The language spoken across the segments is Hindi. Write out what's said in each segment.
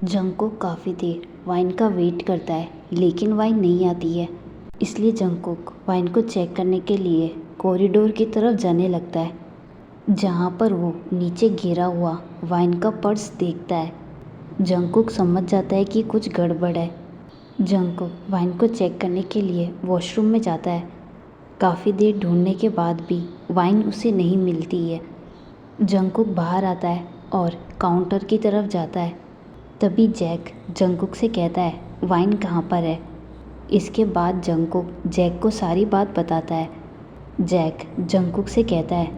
जंगकुक काफ़ी देर वाइन का वेट करता है लेकिन वाइन नहीं आती है। इसलिए जंगकुक वाइन को चेक करने के लिए कॉरिडोर की तरफ जाने लगता है, जहाँ पर वो नीचे गिरा हुआ वाइन का पर्स देखता है। जंगकुक समझ जाता है कि कुछ गड़बड़ है। जंगकुक वाइन को चेक करने के लिए वॉशरूम में जाता है। काफ़ी देर ढूंढने के बाद भी वाइन उसे नहीं मिलती है। जंगकुक बाहर आता है और काउंटर की तरफ जाता है। तभी जैक जंगकुक से कहता है, वाइन कहाँ पर है। इसके बाद जंगकुक जैक को सारी बात बताता है। जैक जंगकुक से कहता है,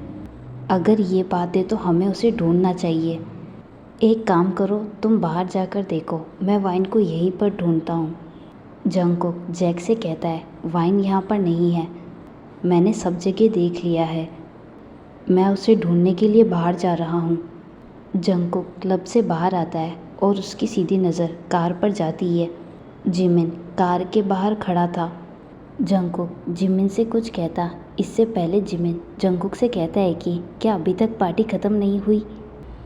अगर ये बात है तो हमें उसे ढूंढना चाहिए। एक काम करो, तुम बाहर जाकर देखो, मैं वाइन को यहीं पर ढूंढता हूँ। जंगकुक जैक से कहता है, वाइन यहाँ पर नहीं है, मैंने सब जगह देख लिया है, मैं उसे ढूंढने के लिए बाहर जा रहा हूँ। जंगकुक क्लब से बाहर आता है और उसकी सीधी नज़र कार पर जाती है। जिमिन कार के बाहर खड़ा था। जंगकुक जिमिन से कुछ कहता इससे पहले जिमिन जंगकुक से कहता है कि क्या अभी तक पार्टी ख़त्म नहीं हुई,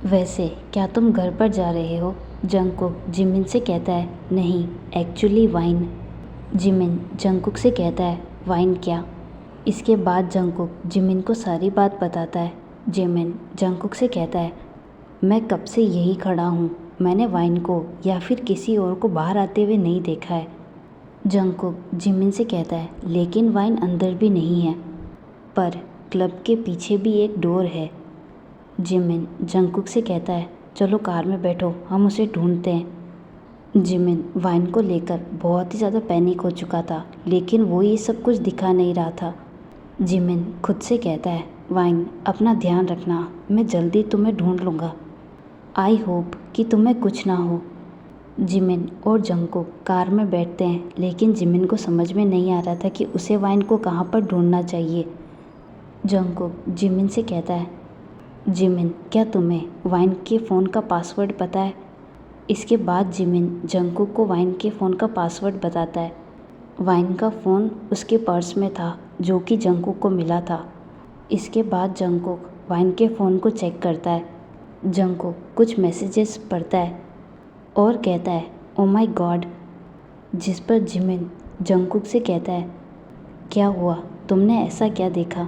वैसे क्या तुम घर पर जा रहे हो। जंगकुक जिमिन से कहता है, नहीं, एक्चुअली वाइन। जिमिन जंगकुक से कहता है, वाइन क्या। इसके बाद जंगकुक जिमिन को सारी बात बताता है। जिमिन जंगकुक से कहता है, मैं कब से यही खड़ा हूँ, मैंने वाइन को या फिर किसी और को बाहर आते हुए नहीं देखा है। जंगकुक जिमिन से कहता है, लेकिन वाइन अंदर भी नहीं है, पर क्लब के पीछे भी एक डोर है। जिमिन जंगकुक से कहता है, चलो कार में बैठो, हम उसे ढूंढते हैं। जिमिन वाइन को लेकर बहुत ही ज़्यादा पैनिक हो चुका था, लेकिन वो ये सब कुछ दिखा नहीं रहा था। जिमिन खुद से कहता है, वाइन अपना ध्यान रखना, मैं जल्दी तुम्हें ढूंढ लूँगा। आई होप कि तुम्हें कुछ ना हो। जिमिन और जंगकुक कार में बैठते हैं, लेकिन जिमिन को समझ में नहीं आ रहा था कि उसे वाइन को कहाँ पर ढूंढना चाहिए। जंगकुक जिमिन से कहता है, जिमिन क्या तुम्हें वाइन के फ़ोन का पासवर्ड पता है। इसके बाद जिमिन जंगकुक को वाइन के फ़ोन का पासवर्ड बताता है। वाइन का फ़ोन उसके पर्स में था जो कि जंगकुक को मिला था। इसके बाद जंगकुक वाइन के फ़ोन को चेक करता है। जंगकुक कुछ मैसेजेस पढ़ता है और कहता है, ओ माय गॉड। जिस पर जिमिन जंगकुक से कहता है, क्या हुआ, तुमने ऐसा क्या देखा।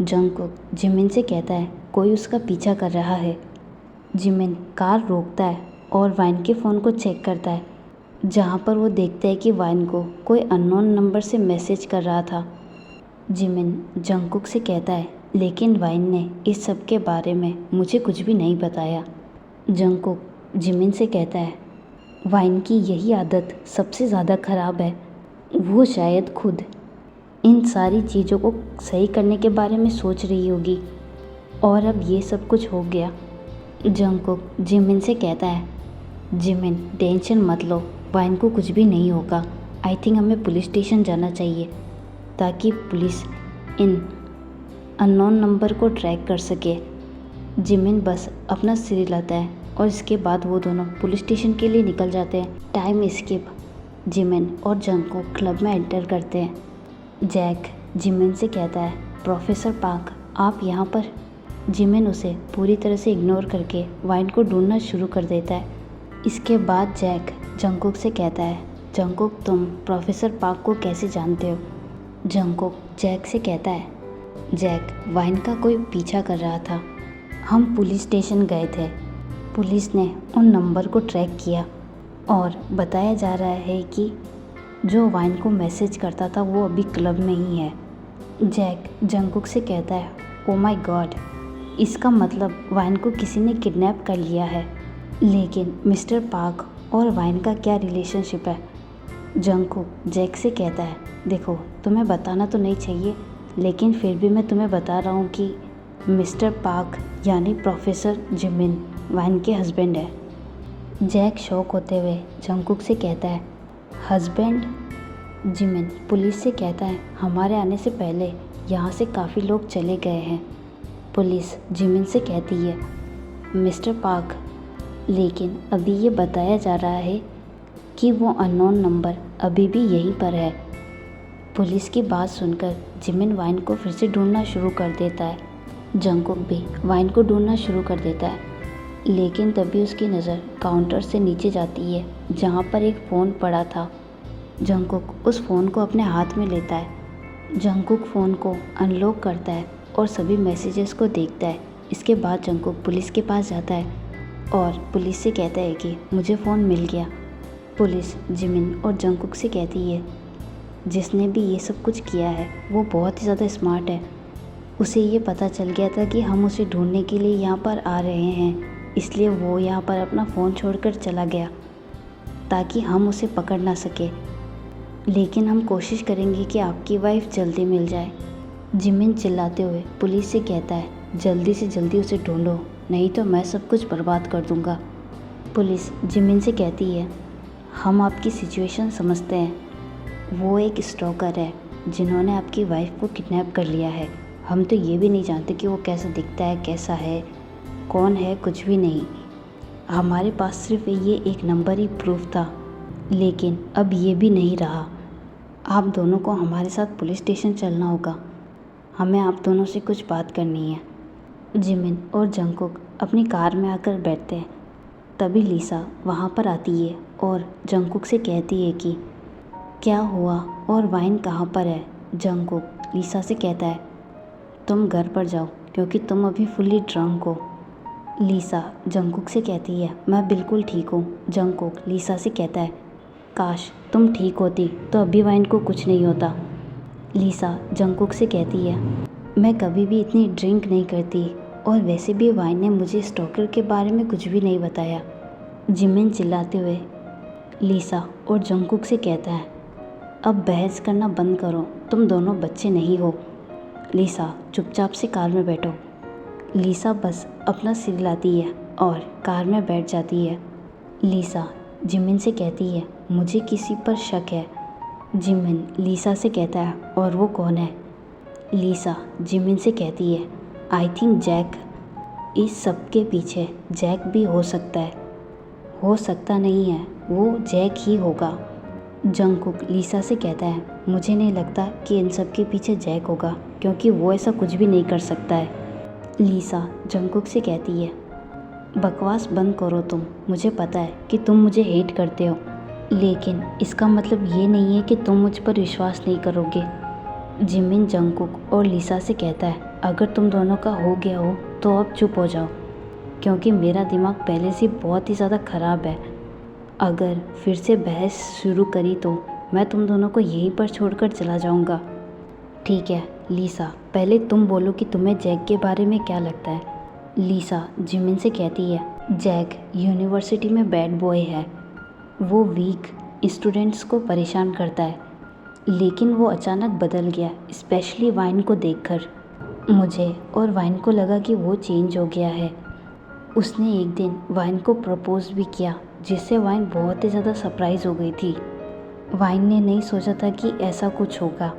जंगकुक जिमिन से कहता है, कोई उसका पीछा कर रहा है। जिमिन कार रोकता है और वाइन के फ़ोन को चेक करता है, जहाँ पर वो देखता है कि वाइन को कोई अननोन नंबर से मैसेज कर रहा था। जिमिन जंगकुक से कहता है, लेकिन वाइन ने इस सब के बारे में मुझे कुछ भी नहीं बताया। जंगकुक जिमिन से कहता है, वाइन की यही आदत सबसे ज़्यादा ख़राब है, वो शायद खुद इन सारी चीज़ों को सही करने के बारे में सोच रही होगी और अब ये सब कुछ हो गया। जंगकुक जिमिन से कहता है, जिमिन टेंशन मत लो, वाइन को कुछ भी नहीं होगा। आई थिंक हमें पुलिस स्टेशन जाना चाहिए ताकि पुलिस इन अननोन नंबर को ट्रैक कर सके। जिमिन बस अपना सिर हिलाता है और इसके बाद वो दोनों पुलिस स्टेशन के लिए निकल जाते हैं। Time skip. जिमिन और जंगकुक क्लब में एंटर करते हैं। जैक जिमिन से कहता है, प्रोफेसर पार्क आप यहाँ पर। जिमिन उसे पूरी तरह से इग्नोर करके वाइन को ढूंढना शुरू कर देता है। इसके बाद जैक जंगकुक से कहता है, जंगकुक तुम प्रोफेसर पार्क को कैसे जानते हो। जंगकुक जैक से कहता है, जैक वाइन का कोई पीछा कर रहा था, हम पुलिस स्टेशन गए थे, पुलिस ने उन नंबर को ट्रैक किया और बताया जा रहा है कि जो वाइन को मैसेज करता था वो अभी क्लब में ही है। जैक जंगकुक से कहता है, ओ माय गॉड, इसका मतलब वाइन को किसी ने किडनैप कर लिया है। लेकिन मिस्टर पार्क और वाइन का क्या रिलेशनशिप है। जंगकुक जैक से कहता है, देखो तुम्हें बताना तो नहीं चाहिए, लेकिन फिर भी मैं तुम्हें बता रहा हूँ कि मिस्टर पार्क यानी प्रोफेसर जिमिन वाइन के हस्बैंड है। जैक शॉक होते हुए जंगकुक से कहता है, हस्बैंड। जिमिन पुलिस से कहता है, हमारे आने से पहले यहाँ से काफ़ी लोग चले गए हैं। पुलिस जिमिन से कहती है, मिस्टर पार्क, लेकिन अभी ये बताया जा रहा है कि वो अननोन नंबर अभी भी यहीं पर है। पुलिस की बात सुनकर जिमिन वाइन को फिर से ढूंढना शुरू कर देता है। जंगकुक भी वाइन को ढूंढना शुरू कर देता है। लेकिन तभी उसकी नज़र काउंटर से नीचे जाती है जहाँ पर एक फ़ोन पड़ा था। जंगकुक उस फ़ोन को अपने हाथ में लेता है। जंगकुक फ़ोन को अनलॉक करता है और सभी मैसेजेस को देखता है। इसके बाद जंगकुक पुलिस के पास जाता है और पुलिस से कहता है कि मुझे फ़ोन मिल गया। पुलिस जिमिन और जंगकुक से कहती है जिसने भी ये सब कुछ किया है वो बहुत ही ज़्यादा स्मार्ट है। उसे ये पता चल गया था कि हम उसे ढूंढने के लिए यहाँ पर आ रहे हैं, इसलिए वो यहाँ पर अपना फ़ोन छोड़कर चला गया ताकि हम उसे पकड़ ना सके। लेकिन हम कोशिश करेंगे कि आपकी वाइफ जल्दी मिल जाए। जिमिन चिल्लाते हुए पुलिस से कहता है जल्दी से जल्दी उसे ढूंढो, नहीं तो मैं सब कुछ बर्बाद कर दूंगा। पुलिस जिमिन से कहती है हम आपकी सिचुएशन समझते हैं। वो एक स्टॉकर है जिन्होंने आपकी वाइफ को किडनैप कर लिया है। हम तो ये भी नहीं जानते कि वो कैसा दिखता है, कैसा है, कौन है, कुछ भी नहीं। हमारे पास सिर्फ ये एक नंबर ही प्रूफ था, लेकिन अब ये भी नहीं रहा। आप दोनों को हमारे साथ पुलिस स्टेशन चलना होगा। हमें आप दोनों से कुछ बात करनी है। जिमिन और जंगकुक अपनी कार में आकर बैठते हैं। तभी लीसा वहाँ पर आती है और जंगकुक से कहती है कि क्या हुआ और वाइन कहाँ पर है। जंगकुक लीसा से कहता है तुम घर पर जाओ क्योंकि तुम अभी फुल्ली ड्रंक हो। लीसा जंगकुक से कहती है मैं बिल्कुल ठीक हूँ। जंगकुक लीसा से कहता है काश तुम ठीक होती तो अभी वाइन को कुछ नहीं होता। लीसा जंगकुक से कहती है मैं कभी भी इतनी ड्रिंक नहीं करती और वैसे भी वाइन ने मुझे स्टॉकर के बारे में कुछ भी नहीं बताया। जिमिन चिल्लाते हुए लीसा और जंगकुक से कहता है अब बहस करना बंद करो, तुम दोनों बच्चे नहीं हो। लीसा चुपचाप से कार में बैठो। लीसा बस अपना सिर हिलाती है और कार में बैठ जाती है। लीसा जिमिन से कहती है मुझे किसी पर शक है। जिमिन लीसा से कहता है और वो कौन है। लीसा जिमिन से कहती है आई थिंक जैक। इस सब के पीछे जैक भी हो सकता है। हो सकता नहीं है, वो जैक ही होगा। जंगकुक लीसा से कहता है मुझे नहीं लगता कि इन सब के पीछे जैक होगा क्योंकि वो ऐसा कुछ भी नहीं कर सकता है। लीसा जंगकुक से कहती है बकवास बंद करो तुम, मुझे पता है कि तुम मुझे हेट करते हो, लेकिन इसका मतलब ये नहीं है कि तुम मुझ पर विश्वास नहीं करोगे। जिमिन जंगकुक और लीसा से कहता है अगर तुम दोनों का हो गया हो तो अब चुप हो जाओ क्योंकि मेरा दिमाग पहले से बहुत ही ज़्यादा ख़राब है। अगर फिर से बहस शुरू करी तो मैं तुम दोनों को यहीं पर छोड़कर चला जाऊंगा। ठीक है लीसा, पहले तुम बोलो कि तुम्हें जैक के बारे में क्या लगता है। लीसा जिमिन से कहती है जैक यूनिवर्सिटी में बैड बॉय है। वो वीक स्टूडेंट्स को परेशान करता है, लेकिन वो अचानक बदल गया, स्पेशली वाइन को देखकर। मुझे और वाइन को लगा कि वो चेंज हो गया है। उसने एक दिन वाइन को प्रपोज भी किया जिससे वाइन बहुत ही ज़्यादा सरप्राइज़ हो गई थी। वाइन ने नहीं सोचा था कि ऐसा कुछ होगा,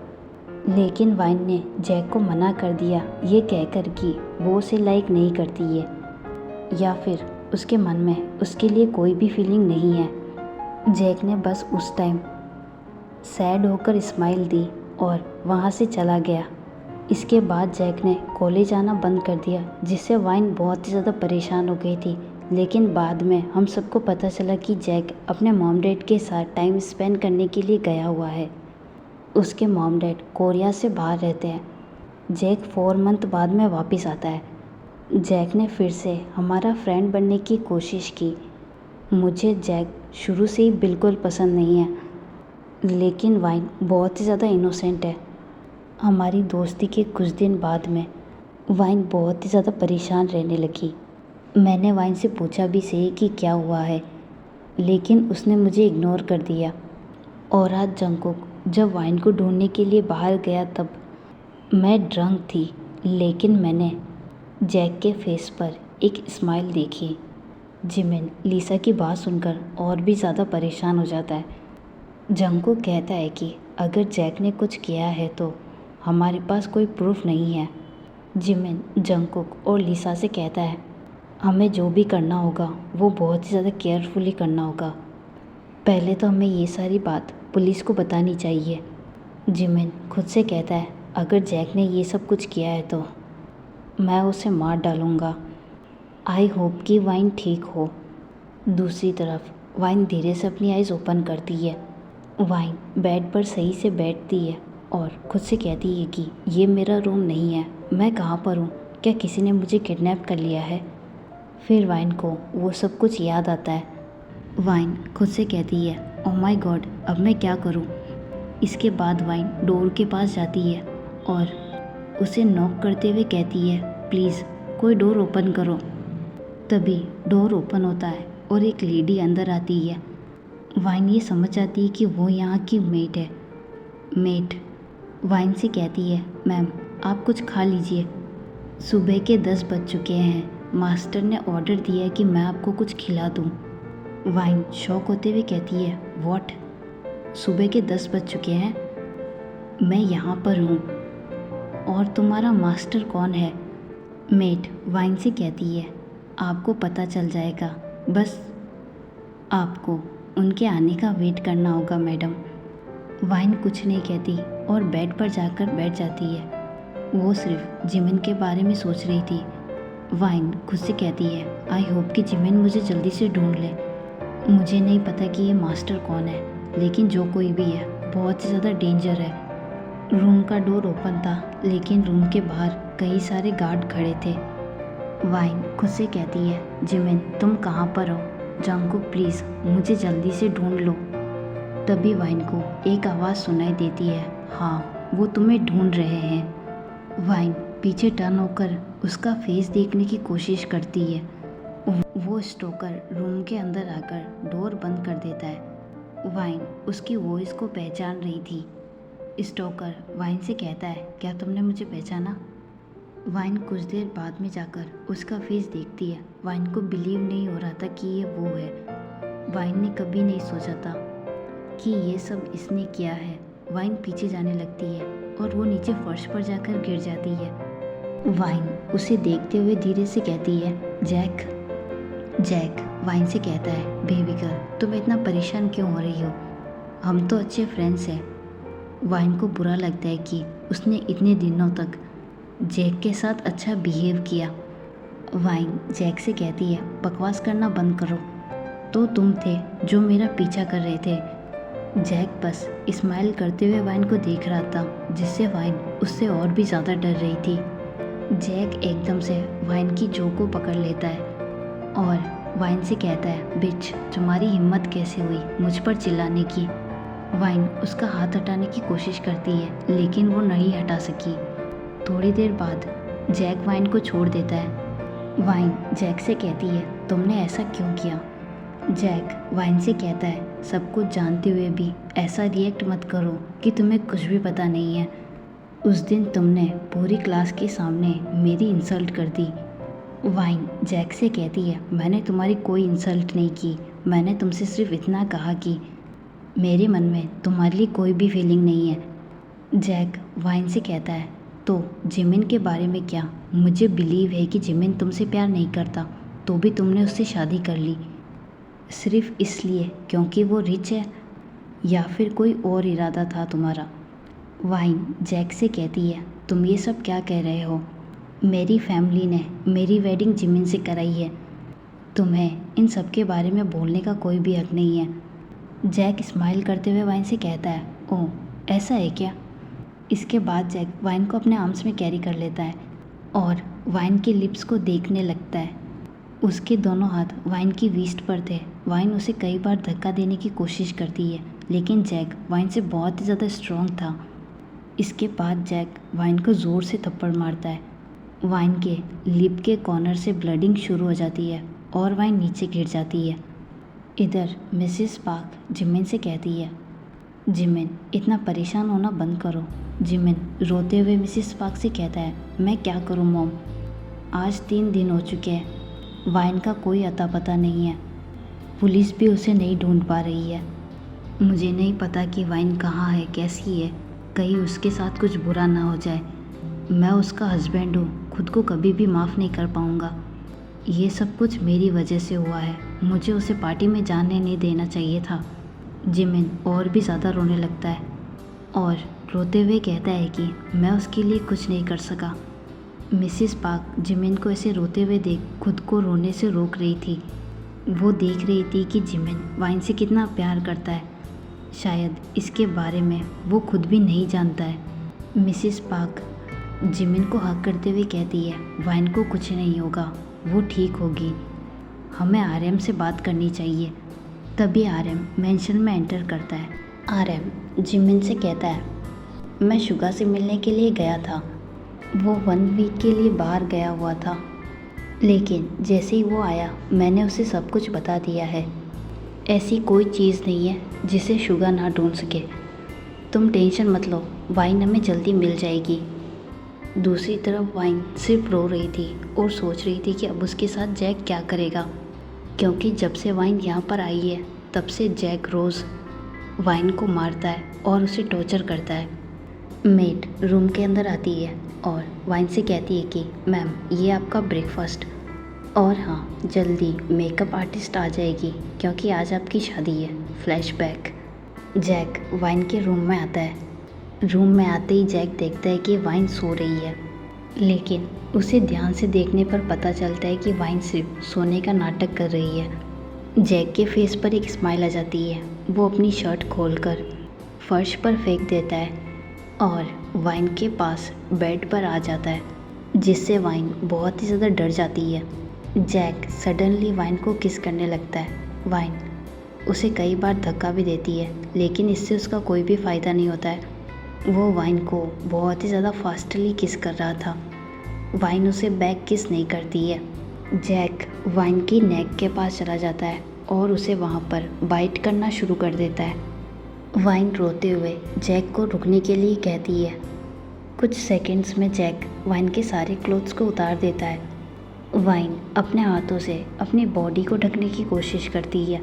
लेकिन वाइन ने जैक को मना कर दिया ये कहकर कि वो उसे लाइक नहीं करती है या फिर उसके मन में उसके लिए कोई भी फीलिंग नहीं है। जैक ने बस उस टाइम सैड होकर स्माइल दी और वहाँ से चला गया। इसके बाद जैक ने कॉलेज आना बंद कर दिया जिससे वाइन बहुत ही ज़्यादा परेशान हो गई थी। लेकिन बाद में हम सबको पता चला कि जैक अपने मॉम डैड के साथ टाइम स्पेंड करने के लिए गया हुआ है। उसके मॉम डैड कोरिया से बाहर रहते हैं। जैक 4 मंथ बाद में वापस आता है। जैक ने फिर से हमारा फ्रेंड बनने की कोशिश की। मुझे जैक शुरू से ही बिल्कुल पसंद नहीं है, लेकिन वाइन बहुत ही ज़्यादा इनोसेंट है। हमारी दोस्ती के कुछ दिन बाद में वाइन बहुत ही ज़्यादा परेशान रहने लगी। मैंने वाइन से पूछा भी सही कि क्या हुआ है, लेकिन उसने मुझे इग्नोर कर दिया। और आज जंगकुक जब वाइन को ढूंढने के लिए बाहर गया तब मैं ड्रंक थी, लेकिन मैंने जैक के फेस पर एक स्माइल देखी। जिमिन लीसा की बात सुनकर और भी ज़्यादा परेशान हो जाता है। जंगकुक कहता है कि अगर जैक ने कुछ किया है तो हमारे पास कोई प्रूफ नहीं है। जिमिन जंगकुक और लीसा से कहता है हमें जो भी करना होगा वो बहुत ही ज़्यादा केयरफुली करना होगा। पहले तो हमें ये सारी बात पुलिस को बतानी चाहिए। जिमिन खुद से कहता है अगर जैक ने ये सब कुछ किया है तो मैं उसे मार डालूँगा। आई होप कि वाइन ठीक हो। दूसरी तरफ वाइन धीरे से अपनी आइज़ ओपन करती है। वाइन बेड पर सही से बैठती है और खुद से कहती है कि ये मेरा रूम नहीं है, मैं कहाँ पर हूँ, क्या किसी ने मुझे किडनैप कर लिया है। फिर वाइन को वो सब कुछ याद आता है। वाइन खुद से कहती है, ओह माय गॉड, अब मैं क्या करूँ। इसके बाद वाइन डोर के पास जाती है और उसे नॉक करते हुए कहती है, प्लीज़ कोई डोर ओपन करो। तभी डोर ओपन होता है और एक लेडी अंदर आती है। वाइन ये समझ जाती है कि वो यहाँ की मेट है। मेट वाइन से कहती है, मैम आप कुछ खा लीजिए, सुबह के 10 बज चुके हैं, मास्टर ने ऑर्डर दिया है कि मैं आपको कुछ खिला दूँ। वाइन शॉक होते हुए कहती है, व्हाट, सुबह के 10 बज चुके हैं, मैं यहाँ पर हूँ और तुम्हारा मास्टर कौन है। मेट वाइन से कहती है, आपको पता चल जाएगा, बस आपको उनके आने का वेट करना होगा मैडम। वाइन कुछ नहीं कहती और बेड पर जाकर बैठ जाती है। वो सिर्फ जिमिन के बारे में सोच रही थी। वाइन खुद से कहती है, आई होप कि जिमिन मुझे जल्दी से ढूंढ ले। मुझे नहीं पता कि ये मास्टर कौन है, लेकिन जो कोई भी है बहुत ही ज़्यादा डेंजर है। रूम का डोर ओपन था, लेकिन रूम के बाहर कई सारे गार्ड खड़े थे। वाइन खुद से कहती है, जिमिन तुम कहाँ पर हो, जंगकुक प्लीज़ मुझे जल्दी से ढूंढ लो। तभी वाइन को एक आवाज़ सुनाई देती है, हाँ वो तुम्हें ढूंढ रहे हैं। वाइन पीछे टर्न होकर उसका फेस देखने की कोशिश करती है। वो स्टोकर रूम के अंदर आकर डोर बंद कर देता है। वाइन उसकी वॉइस को पहचान रही थी। स्टोकर वाइन से कहता है, क्या तुमने मुझे पहचाना। वाइन कुछ देर बाद में जाकर उसका फेस देखती है। वाइन को बिलीव नहीं हो रहा था कि ये वो है। वाइन ने कभी नहीं सोचा था कि ये सब इसने किया है। वाइन पीछे जाने लगती है और वो नीचे फर्श पर जाकर गिर जाती है। वाइन उसे देखते हुए धीरे से कहती है, जैक। जैक वाइन से कहता है, बेबी गर्ल तुम इतना परेशान क्यों हो रही हो, हम तो अच्छे फ्रेंड्स हैं। वाइन को बुरा लगता है कि उसने इतने दिनों तक जैक के साथ अच्छा बिहेव किया। वाइन जैक से कहती है, बकवास करना बंद करो, तो तुम थे जो मेरा पीछा कर रहे थे। जैक बस स्माइल करते हुए वाइन को देख रहा था, जिससे वाइन उससे और भी ज़्यादा डर रही थी। जैक एकदम से वाइन की जो को पकड़ लेता है और वाइन से कहता है, बिच तुम्हारी हिम्मत कैसे हुई मुझ पर चिल्लाने की। वाइन उसका हाथ हटाने की कोशिश करती है, लेकिन वो नहीं हटा सकी। थोड़ी देर बाद जैक वाइन को छोड़ देता है। वाइन जैक से कहती है, तुमने ऐसा क्यों किया। जैक वाइन से कहता है, सब कुछ जानते हुए भी ऐसा रिएक्ट मत करो कि तुम्हें कुछ भी पता नहीं है। उस दिन तुमने पूरी क्लास के सामने मेरी इंसल्ट कर दी। वाइन जैक से कहती है, मैंने तुम्हारी कोई इंसल्ट नहीं की, मैंने तुमसे सिर्फ इतना कहा कि मेरे मन में तुम्हारे लिए कोई भी फीलिंग नहीं है। जैक वाइन से कहता है, तो जिमिन के बारे में क्या। मुझे बिलीव है कि जिमिन तुमसे प्यार नहीं करता, तो भी तुमने उससे शादी कर ली, सिर्फ इसलिए क्योंकि वो रिच है, या फिर कोई और इरादा था तुम्हारा। वाइन जैक से कहती है, तुम ये सब क्या कह रहे हो, मेरी फैमिली ने मेरी वेडिंग जिमिन से कराई है, तुम्हें इन सब के बारे में बोलने का कोई भी हक नहीं है। जैक स्माइल करते हुए वाइन से कहता है, ओह ऐसा है क्या। इसके बाद जैक वाइन को अपने आर्म्स में कैरी कर लेता है और वाइन के लिप्स को देखने लगता है। उसके दोनों हाथ वाइन की वीस्ट पर थे। वाइन उसे कई बार धक्का देने की कोशिश करती है, लेकिन जैक वाइन से बहुत ही ज़्यादा स्ट्रॉन्ग था। इसके बाद जैक वाइन को ज़ोर से थप्पड़ मारता है। वाइन के लिप के कॉर्नर से ब्लडिंग शुरू हो जाती है और वाइन नीचे गिर जाती है। इधर मिसेस पार्क जिमिन से कहती है, जिमिन इतना परेशान होना बंद करो। जिमिन रोते हुए मिसेस पार्क से कहता है, मैं क्या करूं मॉम, आज 3 दिन हो चुके हैं, वाइन का कोई अता पता नहीं है, पुलिस भी उसे नहीं ढूंढ पा रही है। मुझे नहीं पता कि वाइन कहाँ है, कैसी है, कहीं उसके साथ कुछ बुरा ना हो जाए। मैं उसका हस्बैंड हूँ, खुद को कभी भी माफ़ नहीं कर पाऊँगा। ये सब कुछ मेरी वजह से हुआ है, मुझे उसे पार्टी में जाने नहीं देना चाहिए था। जिमिन और भी ज़्यादा रोने लगता है और रोते हुए कहता है कि मैं उसके लिए कुछ नहीं कर सका। मिसिस पार्क जिमिन को ऐसे रोते हुए देख खुद को रोने से रोक रही थी। वो देख रही थी कि जिमिन वाइन से कितना प्यार करता है। शायद इसके बारे में वो खुद भी नहीं जानता है। मिसिस पार्क जिमिन को हक करते हुए कहती है, वाइन को कुछ नहीं होगा, वो ठीक होगी। हमें आरएम से बात करनी चाहिए। तभी आरएम मेंशन में एंटर करता है। आरएम जिमिन से कहता है, मैं शुगा से मिलने के लिए गया था। वो 1 वीक के लिए बाहर गया हुआ था, लेकिन जैसे ही वो आया मैंने उसे सब कुछ बता दिया है। ऐसी कोई चीज़ नहीं है जिसे शुगा ना ढूंढ सके। तुम टेंशन मत लो, वाइन हमें जल्दी मिल जाएगी। दूसरी तरफ वाइन सिर्फ रो रही थी और सोच रही थी कि अब उसके साथ जैक क्या करेगा, क्योंकि जब से वाइन यहाँ पर आई है तब से जैक रोज़ वाइन को मारता है और उसे टॉर्चर करता है। मेड रूम के अंदर आती है और वाइन से कहती है कि मैम ये आपका ब्रेकफास्ट, और हाँ जल्दी मेकअप आर्टिस्ट आ जाएगी क्योंकि आज आपकी शादी है। फ्लैशबैक। जैक वाइन के रूम में आता है। रूम में आते ही जैक देखता है कि वाइन सो रही है, लेकिन उसे ध्यान से देखने पर पता चलता है कि वाइन सिर्फ सोने का नाटक कर रही है। जैक के फेस पर एक स्माइल आ जाती है। वो अपनी शर्ट खोलकर फर्श पर फेंक देता है और वाइन के पास बेड पर आ जाता है, जिससे वाइन बहुत ही ज़्यादा डर जाती है। जैक सडनली वाइन को किस करने लगता है। वाइन उसे कई बार धक्का भी देती है, लेकिन इससे उसका कोई भी फ़ायदा नहीं होता है। वो वाइन को बहुत ही ज़्यादा फास्टली किस कर रहा था। वाइन उसे बैक किस नहीं करती है। जैक वाइन की नेक के पास चला जाता है और उसे वहाँ पर बाइट करना शुरू कर देता है। वाइन रोते हुए जैक को रुकने के लिए कहती है। कुछ सेकंड्स में जैक वाइन के सारे क्लोथ्स को उतार देता है। वाइन अपने हाथों से अपनी बॉडी को ढकने की कोशिश करती है।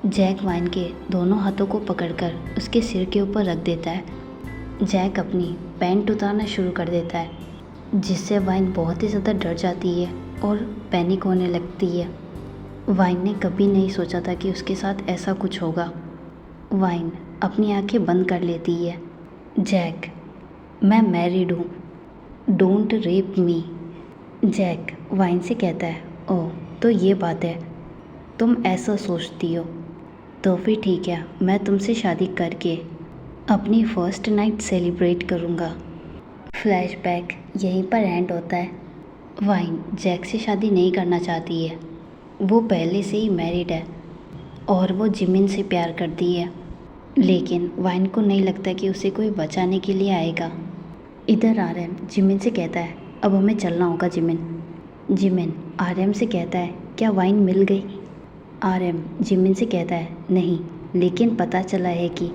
जैक वाइन के दोनों हाथों को पकड़कर उसके सिर के ऊपर रख देता है। जैक अपनी पैंट उतारना शुरू कर देता है, जिससे वाइन बहुत ही ज़्यादा डर जाती है और पैनिक होने लगती है। वाइन ने कभी नहीं सोचा था कि उसके साथ ऐसा कुछ होगा। वाइन अपनी आंखें बंद कर लेती है। जैक, मैं मैरिड हूँ, don't rape me. Jack wine से कहता है, ओह तो ये बात है, तुम ऐसा सोचती हो, तो फिर ठीक है, मैं तुमसे शादी करके अपनी फर्स्ट नाइट सेलिब्रेट करूँगा। फ्लैशबैक यहीं पर एंड होता है। वाइन जैक से शादी नहीं करना चाहती है। वो पहले से ही मैरिड है और वो जिमिन से प्यार करती है, लेकिन वाइन को नहीं लगता कि उसे कोई बचाने के लिए आएगा। इधर आरएम जिमिन से कहता है, अब हमें चलना होगा जिमिन। जिमिन आरएम से कहता है, क्या वाइन मिल गई? आरएम जिमिन से कहता है, नहीं, लेकिन पता चला है कि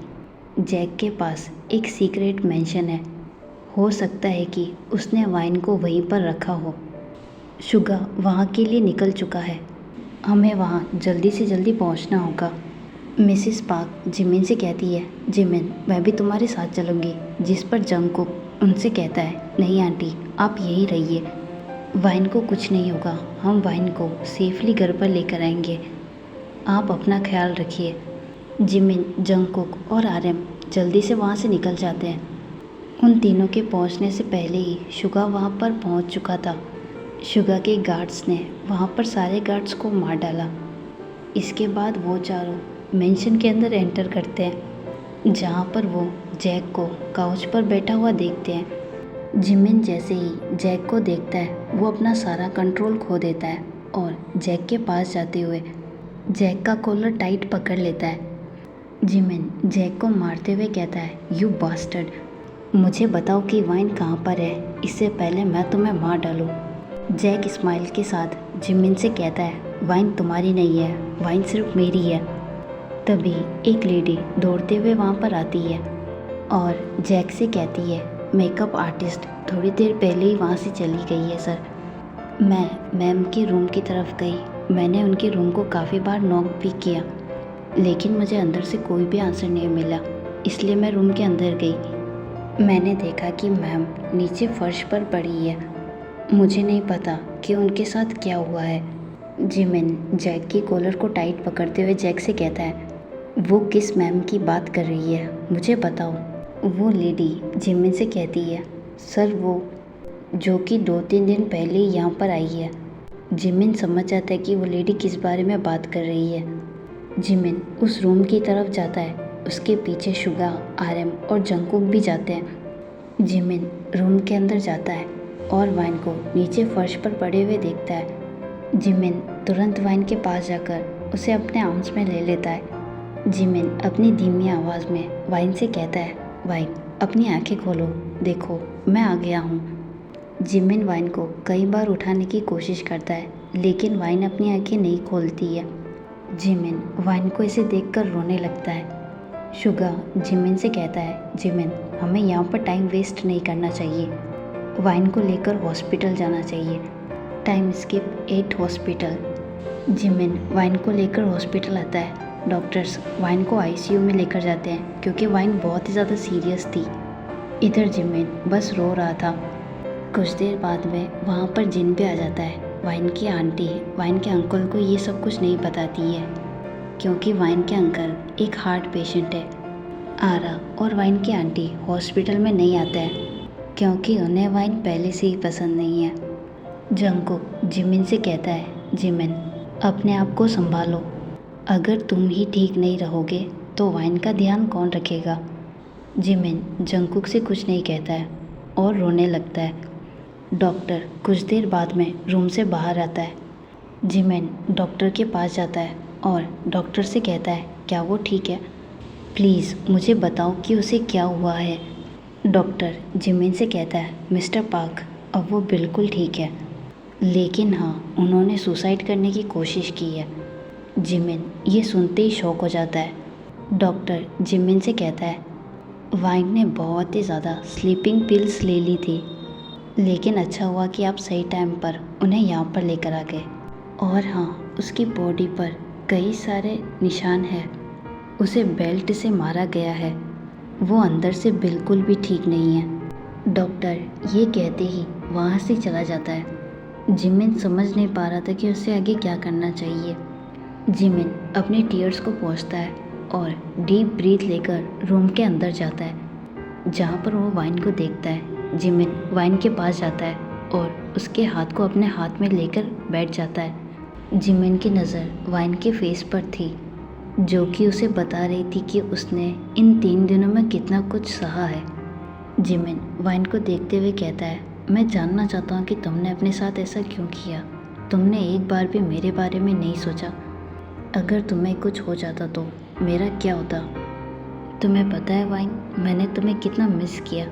जैक के पास एक सीक्रेट मेंशन है। हो सकता है कि उसने वाइन को वहीं पर रखा हो। शुगा वहाँ के लिए निकल चुका है, हमें वहाँ जल्दी से जल्दी पहुँचना होगा। मिसिस पार्क जिमिन से कहती है, जिमिन मैं भी तुम्हारे साथ चलूँगी। जिस पर जंगकुक उनसे कहता है, नहीं आंटी, आप यहीं रहिए, वाइन को कुछ नहीं होगा, हम वाइन को सेफली घर पर लेकर आएंगे, आप अपना ख्याल रखिए। जिमिन, जंगकुक और आरएम जल्दी से वहाँ से निकल जाते हैं। उन तीनों के पहुँचने से पहले ही शुगा वहाँ पर पहुँच चुका था। शुगा के गार्ड्स ने वहाँ पर सारे गार्ड्स को मार डाला। इसके बाद वो चारों मेंशन के अंदर एंटर करते हैं, जहाँ पर वो जैक को काउच पर बैठा हुआ देखते हैं। जिमिन जैसे ही जैक को देखता है, वो अपना सारा कंट्रोल खो देता है और जैक के पास जाते हुए जैक का कॉलर टाइट पकड़ लेता है। जिमिन जैक को मारते हुए कहता है, यू बास्टर्ड, मुझे बताओ कि वाइन कहाँ पर है, इससे पहले मैं तुम्हें मार डालूँ। जैक स्माइल के साथ जिमिन से कहता है, वाइन तुम्हारी नहीं है, वाइन सिर्फ मेरी है। तभी एक लेडी दौड़ते हुए वहाँ पर आती है और जैक से कहती है, मेकअप आर्टिस्ट थोड़ी देर पहले ही वहाँ से चली गई है सर। मैं मैम के रूम की तरफ गई, मैंने उनके रूम को काफ़ी बार नॉक भी किया, लेकिन मुझे अंदर से कोई भी आंसर नहीं मिला, इसलिए मैं रूम के अंदर गई। मैंने देखा कि मैम नीचे फर्श पर पड़ी है, मुझे नहीं पता कि उनके साथ क्या हुआ है। जिमिन जैक की कॉलर को टाइट पकड़ते हुए जैक से कहता है, वो किस मैम की बात कर रही है, मुझे बताओ। वो लेडी जिमिन से कहती है, सर वो जो कि 2-3 दिन पहले ही यहाँ पर आई है। जिमिन समझ जाता है कि वो लेडी किस बारे में बात कर रही है। जिमिन उस रूम की तरफ जाता है। उसके पीछे शुगा, आरएम और जंगकुक भी जाते हैं। जिमिन रूम के अंदर जाता है और वाइन को नीचे फर्श पर पड़े हुए देखता है। जिमिन तुरंत वाइन के पास जाकर उसे अपने आर्म्स में ले लेता है। जिमिन अपनी धीमी आवाज़ में वाइन से कहता है, वाइन अपनी आंखें खोलो, देखो मैं आ गया हूँ। जिमिन वाइन को कई बार उठाने की कोशिश करता है, लेकिन वाइन अपनी आंखें नहीं खोलती है। जिमिन वाइन को इसे देखकर रोने लगता है। शुगा जिमिन से कहता है, जिमिन हमें यहाँ पर टाइम वेस्ट नहीं करना चाहिए, वाइन को लेकर हॉस्पिटल जाना चाहिए। Time skip 8 hospital. Jimin wine को लेकर हॉस्पिटल आता है। डॉक्टर्स वाइन को आईसीयू में लेकर जाते हैं क्योंकि वाइन बहुत ही ज़्यादा सीरियस थी। इधर जिमिन बस रो रहा था। कुछ देर बाद में वहाँ पर जिन भी आ जाता है। वाइन की आंटी वाइन के अंकल को ये सब कुछ नहीं बताती है क्योंकि वाइन के अंकल एक हार्ट पेशेंट है। आरा और वाइन की आंटी हॉस्पिटल में नहीं आते हैं क्योंकि उन्हें वाइन पहले से ही पसंद नहीं है। जंगकुक जिमिन से कहता है, जिमिन अपने आप को संभालो, अगर तुम ही ठीक नहीं रहोगे तो वाइन का ध्यान कौन रखेगा। जिमिन जंगकुक से कुछ नहीं कहता है और रोने लगता है। डॉक्टर कुछ देर बाद में रूम से बाहर आता है। जिमिन डॉक्टर के पास जाता है और डॉक्टर से कहता है, क्या वो ठीक है? प्लीज़ मुझे बताओ कि उसे क्या हुआ है। डॉक्टर जिमिन से कहता है, मिस्टर पार्क अब वो बिल्कुल ठीक है, लेकिन हाँ उन्होंने सुसाइड करने की कोशिश की है। जिमिन ये सुनते ही शॉक हो जाता है। डॉक्टर जिमिन से कहता है, वाइन ने बहुत ही ज़्यादा स्लीपिंग पिल्स ले ली थी, लेकिन अच्छा हुआ कि आप सही टाइम पर उन्हें यहाँ पर लेकर आ गए। और हाँ, उसकी बॉडी पर कई सारे निशान हैं। उसे बेल्ट से मारा गया है, वो अंदर से बिल्कुल भी ठीक नहीं है। डॉक्टर ये कहते ही वहाँ से चला जाता है। जिमिन समझ नहीं पा रहा था कि उसे आगे क्या करना चाहिए। जिमिन अपने टीयर्स को पोंछता है और डीप ब्रीथ लेकर रूम के अंदर जाता है, जहाँ पर वो वाइन को देखता है। जिमिन वाइन के पास जाता है और उसके हाथ को अपने हाथ में लेकर बैठ जाता है। जिमिन की नज़र वाइन के फेस पर थी, जो कि उसे बता रही थी कि उसने इन 3 दिनों में कितना कुछ सहा है। जिमिन वाइन को देखते हुए कहता है, मैं जानना चाहता हूँ कि तुमने अपने साथ ऐसा क्यों किया। तुमने एक बार भी मेरे बारे में नहीं सोचा। अगर तुम्हें कुछ हो जाता तो मेरा क्या होता। तुम्हें पता है वाइन, मैंने तुम्हें कितना मिस किया।